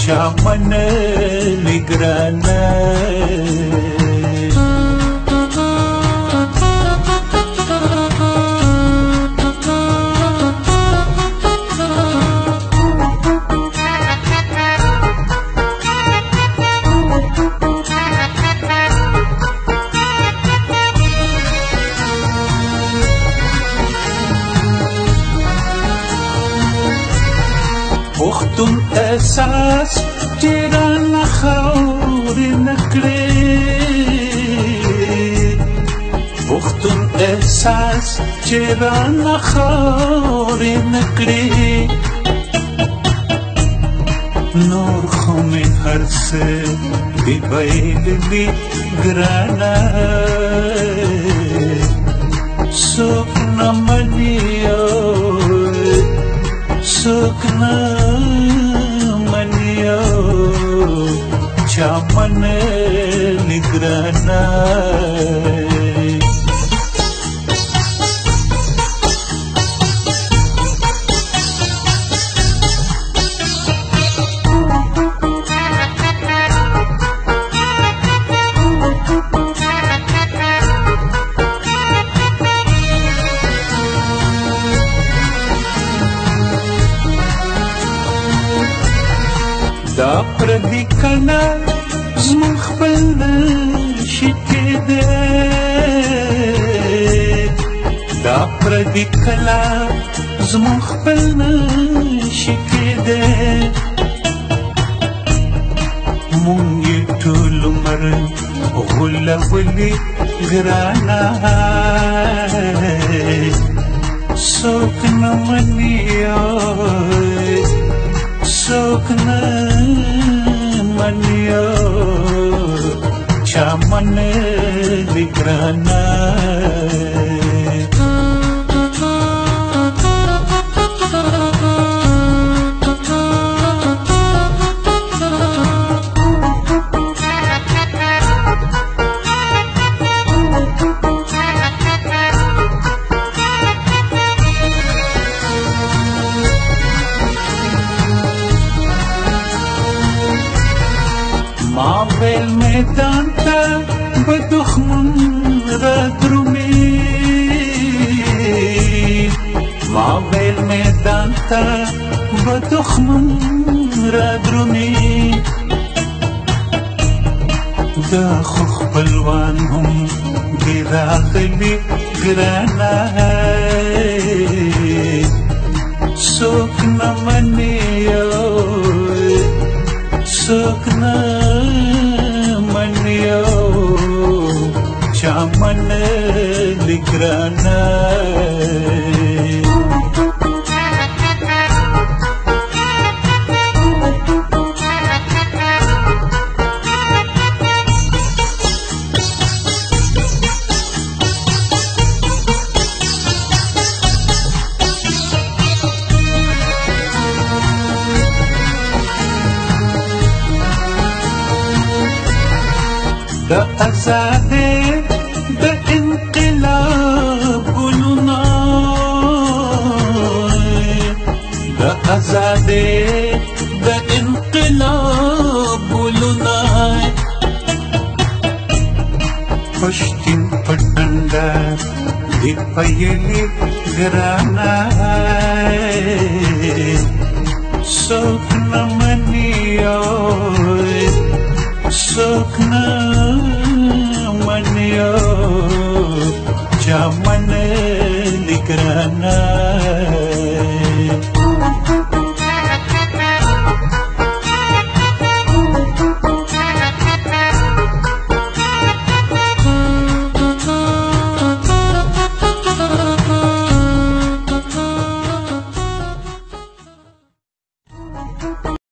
چمن لګرانه پختون احساس چرانه خاورې نکړې پختون احساس چرانه خاورې نکړې نور خو مې هر څه دی بایللي ګرانه څوک نه مني څوک نه مني چمن لګرانه دا پردی کنا زمون خپل نشي کېدی دا پردی کنا زمون خپل نشي کېدی مونږ یې ټول عمر غولولي ګرانه څوک نه مني څوک نه مني چمن لګرانه مابل میدان تا بدخمن را درومی مابل میدان تا بدخمن را درومی دا خو خپلوان هم دی راغلي ګرانه څوک نه مني څوک نه مني چمن لګرانه د آزادۍ د انقلاب ګلونه د آزادۍ د انقلاب ګلونه پښتون په ډنډه دی پیلي ګرانه څوک نه مني څوک نه مني چمن لګرانه